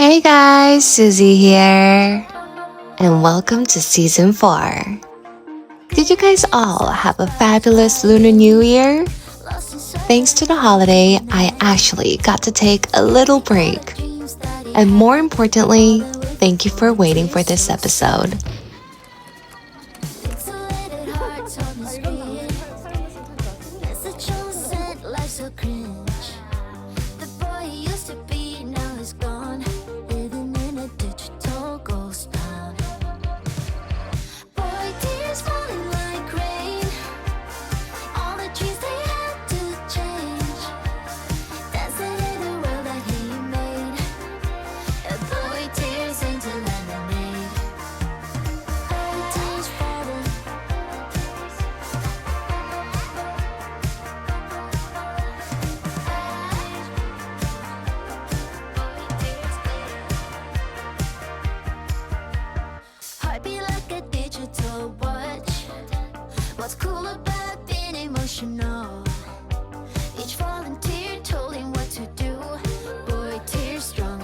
Hey guys, Susie here, and welcome to season 4. Did you guys all have a fabulous Lunar New Year? Thanks to the holiday, I actually got to take a little break. And more importantly, thank you for waiting for this episode.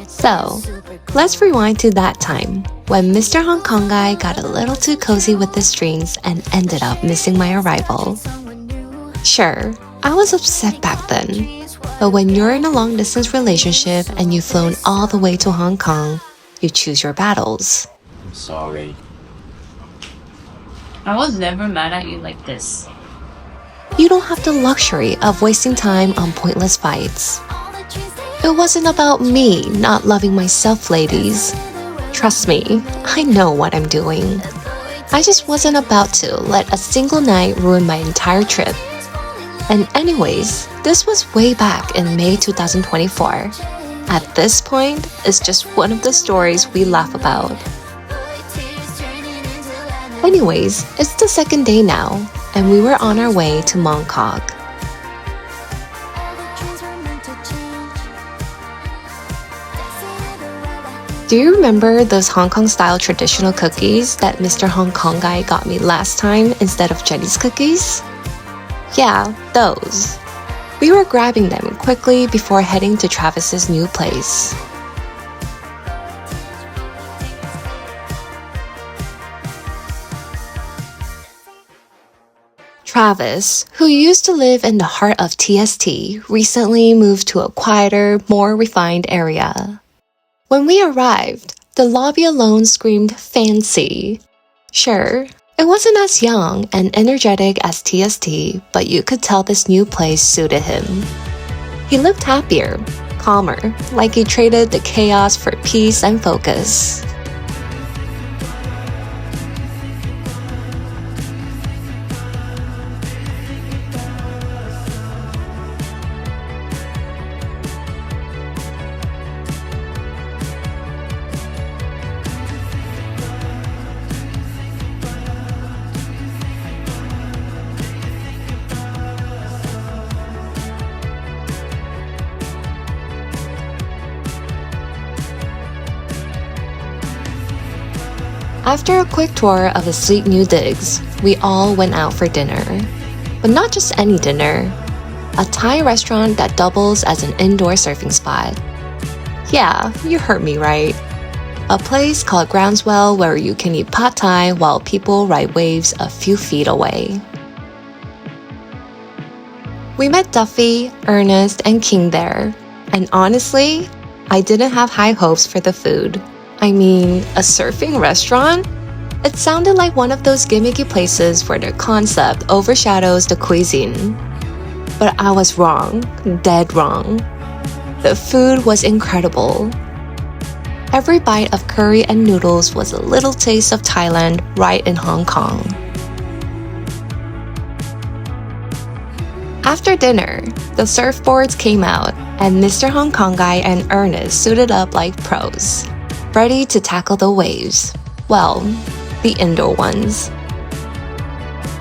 So, let's rewind to that time when Mr. Hong Kong guy got a little too cozy with the strings and ended up missing my arrival. Sure, I was upset back then, but when you're in a long-distance relationship and you've flown all the way to Hong Kong, you choose your battles. I'm sorry. I was never mad at you like this. You don't have the luxury of wasting time on pointless fights. It wasn't about me not loving myself, ladies. Trust me, I know what I'm doing. I just wasn't about to let a single night ruin my entire trip. And anyways, this was way back in May 2024. At this point, it's just one of the stories we laugh about. Anyways, it's the second day now, and we were on our way to Mongkok. Do you remember those Hong Kong-style traditional cookies that Mr. Hong Kong guy got me last time instead of Jenny's cookies? Yeah, those. We were grabbing them quickly before heading to Travis's new place. Travis, who used to live in the heart of TST, recently moved to a quieter, more refined area. When we arrived, the lobby alone screamed fancy. Sure, it wasn't as young and energetic as TST, but you could tell this new place suited him. He looked happier, calmer, like he traded the chaos for peace and focus. After a quick tour of his sleek new digs, we all went out for dinner. But not just any dinner. A Thai restaurant that doubles as an indoor surfing spot. Yeah, you heard me right. A place called Groundswell where you can eat pad thai while people ride waves a few feet away. We met Duffy, Ernest, and King there. And honestly, I didn't have high hopes for the food. I mean, a surfing restaurant? It sounded like one of those gimmicky places where their concept overshadows the cuisine. But I was wrong, dead wrong. The food was incredible. Every bite of curry and noodles was a little taste of Thailand right in Hong Kong. After dinner, the surfboards came out, and Mr. Hong Kong guy and Ernest suited up like pros, ready to tackle the waves. Well, the indoor ones.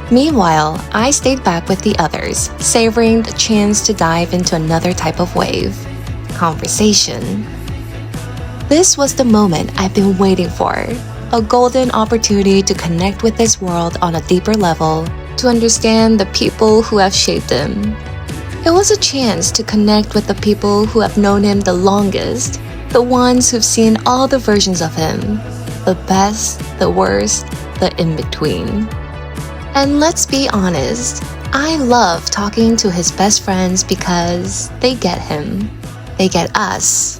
Meanwhile, I stayed back with the others, savoring the chance to dive into another type of wave. Conversation. This was the moment I've been waiting for. A golden opportunity to connect with this world on a deeper level, to understand the people who have shaped him. It was a chance to connect with the people who have known him the longest, The ones who've seen all the versions of him. The best, the worst, the in-between. And let's be honest, I love talking to his best friends because they get him. They get us.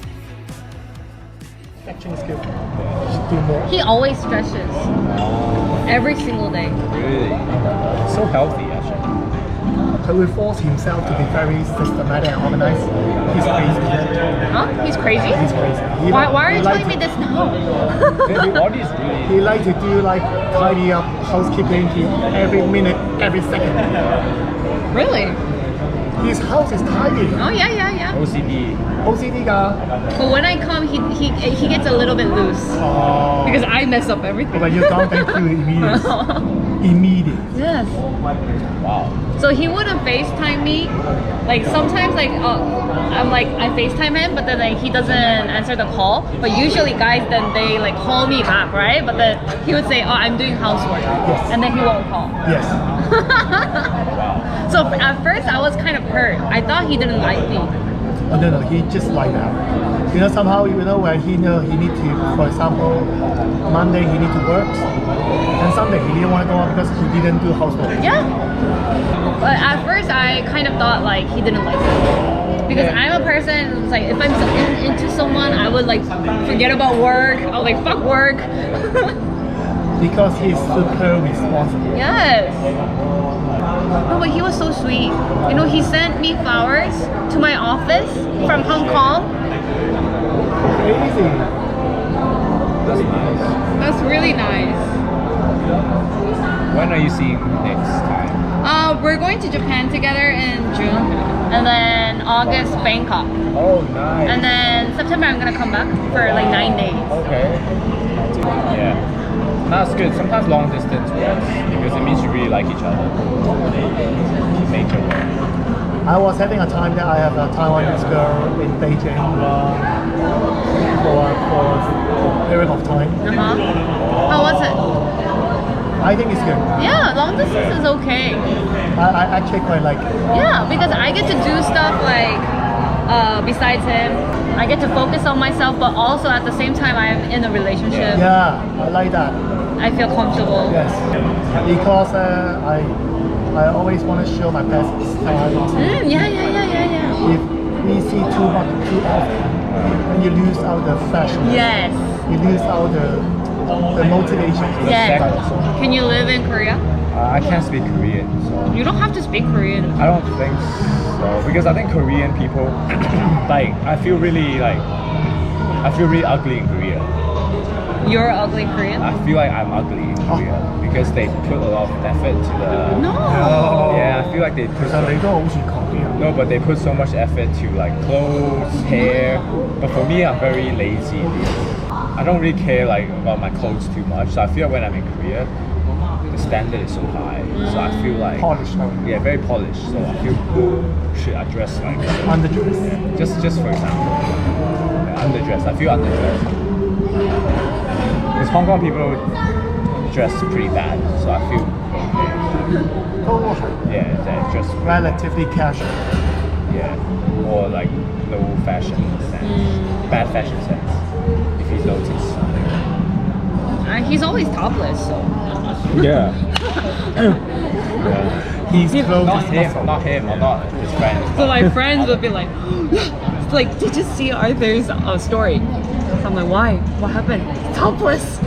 Acting skill. Should do more. He always stretches. Every single day. Really? So healthy, actually. He will force himself to be very systematic and organized. He's crazy. Huh? He's crazy? He's crazy. Why are you telling me this now? His body is really... He like to do like tidy up housekeeping every minute, every second. Really? His house is tidy. Oh yeah. OCD. OCD ga. But when I come, he gets a little bit loose because I mess up everything. But you don't thank you immediately. Immediate. Yes. Wow. So he wouldn't FaceTime me. Like sometimes, I'm like I FaceTime him, but then like he doesn't answer the call. But usually guys then they like call me back, right? But then he would say, "Oh, I'm doing housework," and then he won't call. Yes. So at first I was kind of hurt. I thought he didn't like me. Oh, no, he just like that. You know, somehow, you know, when he know he need to, for example, Monday he need to work, and Sunday he didn't want to go out because he didn't do housework. Yeah. But at first I kind of thought like he didn't like me. Because I'm a person who's like, if I'm so into someone, I would like forget about work. I'll like fuck work. Because he's super responsible. Yes. No, but he was so sweet. You know, he sent me flowers to my office from Hong Kong. Crazy. That's nice. That's really nice. When are you seeing next time? We're going to Japan together in June, and then August Bangkok, Oh, nice. and then September I'm gonna come back for like 9 days. Okay. Yeah. That's good. Sometimes long distance works because it means you really like each other. Make it work. I was having a time that I have a Taiwanese girl in Beijing for a period of time. How was it? I think it's good. Yeah, long distance is okay. I actually quite like it. Yeah, because I get to do stuff like besides him. I get to focus on myself, but also at the same time I'm in a relationship. Yeah, I like that. I feel comfortable. Yes, because I always want to show my best side. Yeah. If we see too much too often, then you lose out the fashion. Yes. You lose out the motivation. Yes. Can you live in Korea? I can't speak Korean, so You don't have to speak Korean. I don't think so because I think Korean people like I feel really ugly in Korea. You're ugly Korean? I feel like I'm ugly in Korea because they put a lot of effort to the. No. Yeah, I feel like they put. 其實你都好似講嘅。 No, but they put so much effort to like clothes, hair. But for me, I'm very lazy. I don't really care like about my clothes too much. So I feel like when I'm in Korea, the standard is so high. So I feel like Polished. yeah, very polished. So I feel should I dress like Underdress. just for example, underdressed. I feel underdressed. Because Hong Kong people dress pretty bad, so I feel yeah, they dress Relatively casual. yeah, or like low fashion sense, bad fashion sense. If you notice. He's always topless, so. Yeah. He's clothes Not is him, muscle. not him, or not his friends. So my friends would be like, it's like, did you see Arthur's story? So I'm like, why? What happened? He's topless.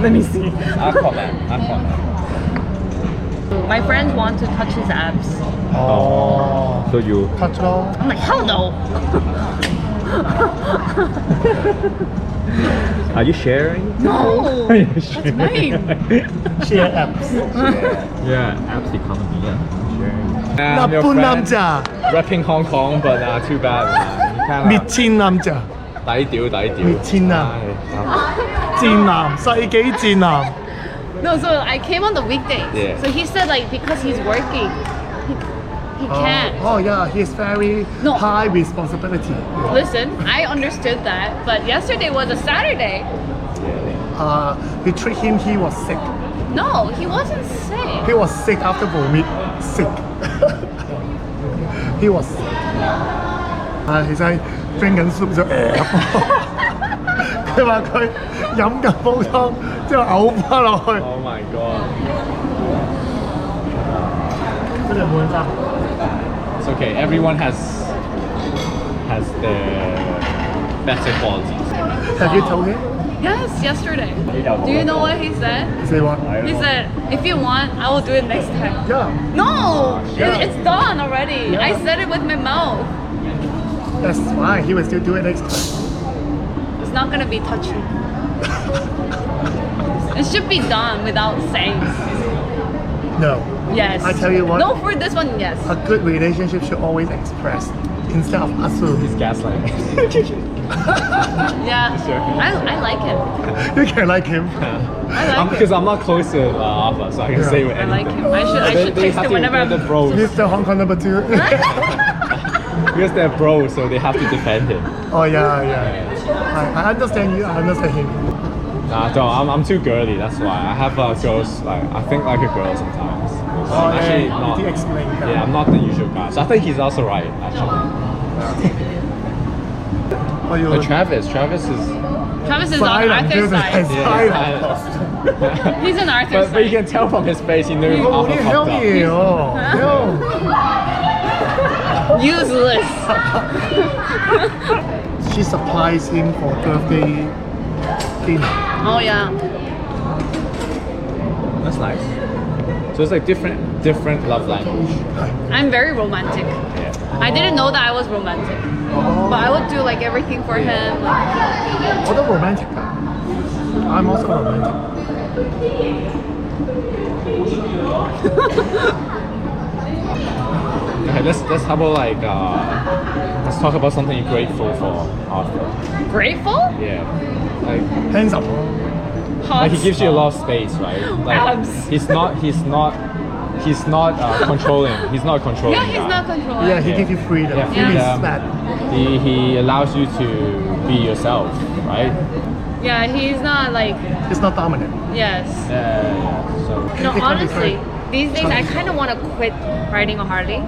Let me see. Aquaman. My friends want to touch his abs. Oh. So you Cultural. I'm like, hell no. are you sharing? No. That's mine. Share apps. Yeah, apps economy. Yeah, sharing. 나쁜 남자. Repping Hong Kong, but too bad. 미친 남자. 抵屌。미친 남. 賤男. 世紀賤男. No, so I came on the weekdays. Yeah. So he said like because he's working, he can't. Oh yeah, he's very No. high responsibility. Listen, I understood that, but yesterday was a Saturday. We treat him. He was sick. No, he wasn't sick. He was sick after vomit. Sick. He was sick. 其實 drink 緊 soup 就佢話佢飲緊煲湯之後嘔翻落去。 Oh my god. 真係冇人爭。 It's okay. Everyone has their better qualities. Have you told him? Yes, yesterday. Do you know what he said? Say what? He said, if you want, I will do it next time. Yeah. No! Yeah. It's done already. Yeah. I said it with my mouth. That's fine. He will still do it next time. It's not gonna be touchy. It should be done without saying. No. Yes. I tell you what. No, for this one, yes. A good relationship should always express instead of assume. He's gaslighting. Yeah. Sure. I like him. You can like him. I like him. Because I'm not close to Alpha, so I can say with I anything. like him. I should They text have him to whenever they're the I'm... bros. Mr. Hong Kong number 2. Because they're bros, so they have to defend him. Oh yeah. I understand you. I understand him. Nah, don't. I'm too girly. That's why I have girls like I think like a girl sometimes. Oh, I'm actually yeah. not. Did you explain that? Yeah, I'm not the usual guy. So I think he's also right actually. Oh, you But Travis is Travis is on Silent, Arthur's dude. side. yeah. He's on Arthur's But you side. can tell from his face he knew Oh, Alpha 우리 fucked up. 형이에요. 형. Useless. She surprised him for birthday dinner. Oh yeah. That's nice. So it's like different love language. I'm very romantic. Yeah. I didn't know that I was romantic. But I would do like everything for him. Like, 저도 romantic. I'm also romantic. Okay, let's how about like let's talk about something you're grateful for, Arthur. grateful? Yeah. Like Handsome. Hot. he gives you a lot of space, right? Like Abs. he's not controlling. He's not a controlling Yeah, he's guy. not controlling. Yeah, he gives you freedom. Yeah, Freedom is freedom. bad. He allows you to be yourself, right? Yeah, he's not like, It's not dominant. yes. Yeah. So No, It can be honestly, quite these days I kind of want to quit riding a Harley.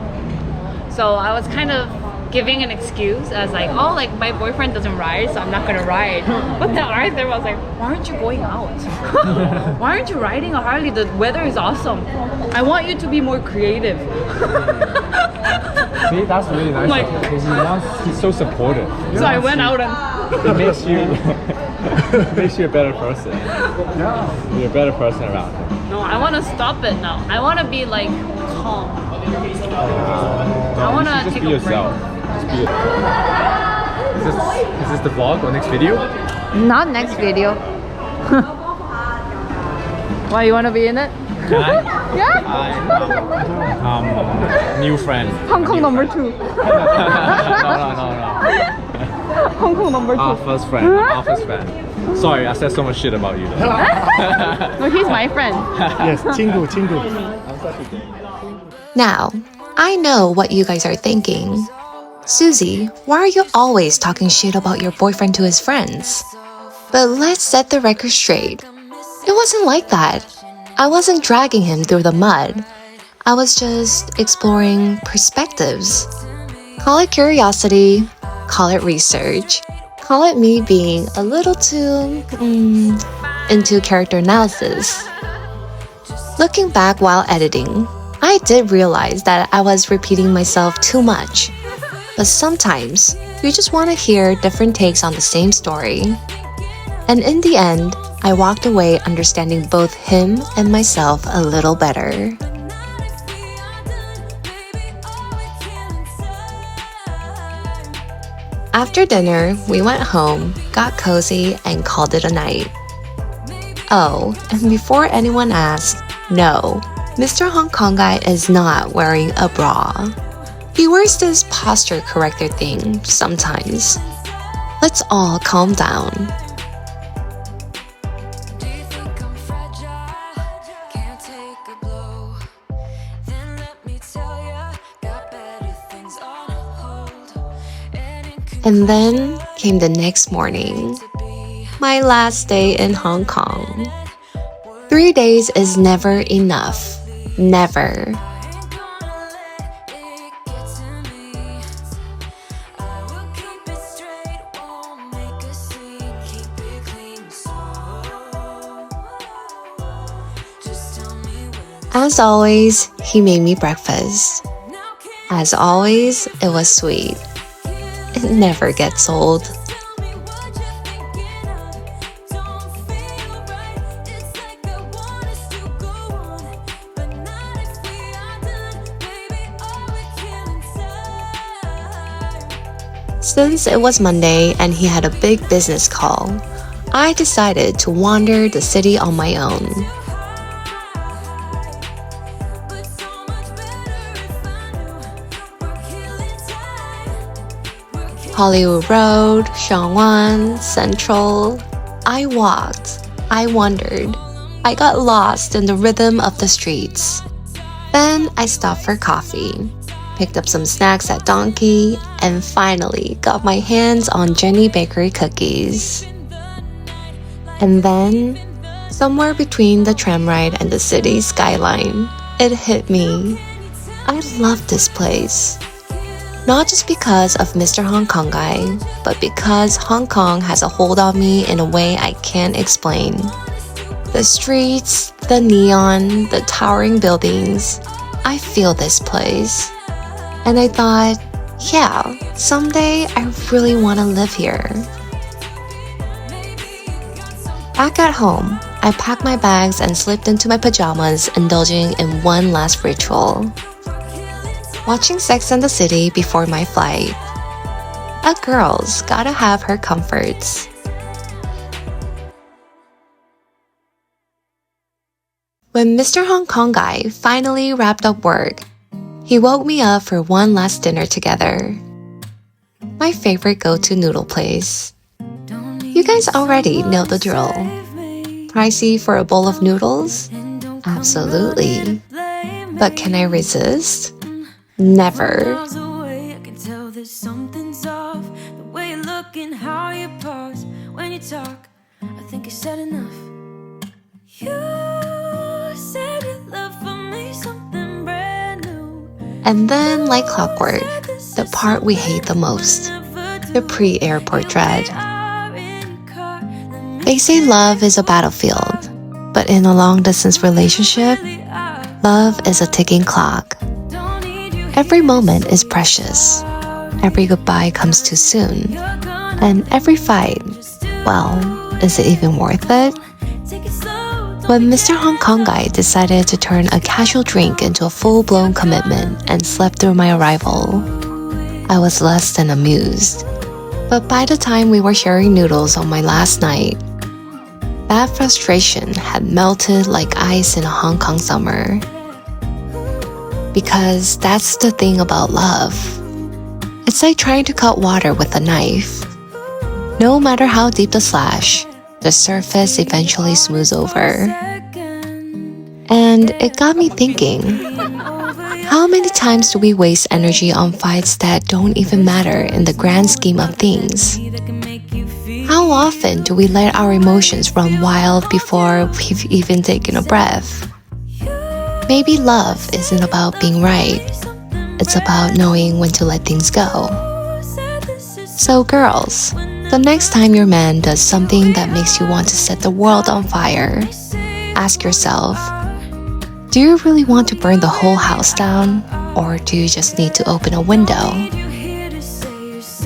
So I was kind of giving an excuse as like, oh, like my boyfriend doesn't ride, so I'm not gonna ride. But then Arthur was like, why aren't you going out? Why aren't you riding a Harley? The weather is awesome. I want you to be more creative. see, that's really nice. Like- of him, because he's so supportive. So I went out and It makes you makes you a better person. Yeah. You're a better person around him. no, I want to stop it now. I want to be like calm. No, wanna you should just take be a yourself. Just be yourself. Is this the vlog or next video? Not next video. Why, you want to be in it? Can I? Yeah. New friend. Hong Kong number 2. No. Hong Kong number 2. Alpha's friend. Alpha's friend. Sorry, I said so much shit about you. Though. No, he's my friend. Yes, 친구. Now, I know what you guys are thinking. Susie, why are you always talking shit about your boyfriend to his friends? But let's set the record straight. It wasn't like that. I wasn't dragging him through the mud. I was just exploring perspectives. Call it curiosity, call it research, call it me being a little too into character analysis. Looking back while editing, I did realize that I was repeating myself too much. But sometimes, you just want to hear different takes on the same story. And in the end, I walked away understanding both him and myself a little better. After dinner, we went home, got cozy, and called it a night. Oh, and before anyone asks, no, Mr. Hong Kong guy is not wearing a bra. He wears this posture corrector thing sometimes. Let's all calm down. And then came the next morning, my last day in Hong Kong. 3 days is never enough. Never. As always, he made me breakfast. As always, it was sweet. It never gets old. Since it was Monday and he had a big business call, I decided to wander the city on my own. Hollywood Road, Xiangwan, Central. I walked, I wandered, I got lost in the rhythm of the streets. Then I stopped for coffee, picked up some snacks at Donkey, and finally got my hands on Jenny Bakery cookies. And then, somewhere between the tram ride and the city skyline, it hit me. I love this place. Not just because of Mr. Hong Kong guy, but because Hong Kong has a hold on me in a way I can't explain. The streets, the neon, the towering buildings, I feel this place. And I thought, yeah, someday I really want to live here. Back at home, I packed my bags and slipped into my pajamas, indulging in one last ritual. Watching Sex and the City before my flight. A girl's gotta have her comforts. When Mr. Hong Kong guy finally wrapped up work, he woke me up for one last dinner together. My favorite go-to noodle place. You guys already know the drill. Pricey for a bowl of noodles? Absolutely. But can I resist? Never. And then, like clockwork, the part we hate the most, the pre-airport dread. They say love is a battlefield, but in a long-distance relationship, love is a ticking clock. Every moment is precious. Every goodbye comes too soon. And every fight, well, is it even worth it? When Mr. Hong Kong guy decided to turn a casual drink into a full-blown commitment and slept through my arrival, I was less than amused. But by the time we were sharing noodles on my last night, that frustration had melted like ice in a Hong Kong summer. Because that's the thing about love. It's like trying to cut water with a knife. No matter how deep the slash, the surface eventually smooths over. And it got me thinking, how many times do we waste energy on fights that don't even matter in the grand scheme of things? How often do we let our emotions run wild before we've even taken a breath? Maybe love isn't about being right. It's about knowing when to let things go. So girls, the next time your man does something that makes you want to set the world on fire, ask yourself, do you really want to burn the whole house down? Or do you just need to open a window?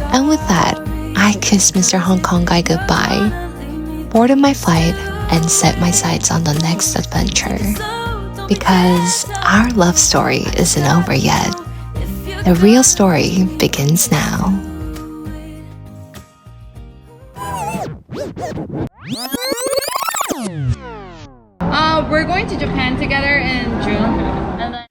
And with that, I kissed Mr. Hong Kong guy goodbye, boarded my flight, and set my sights on the next adventure. Because our love story isn't over yet. The real story begins now. We're going to Japan together in June. And then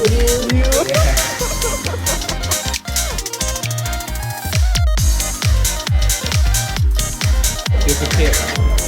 You're prepared.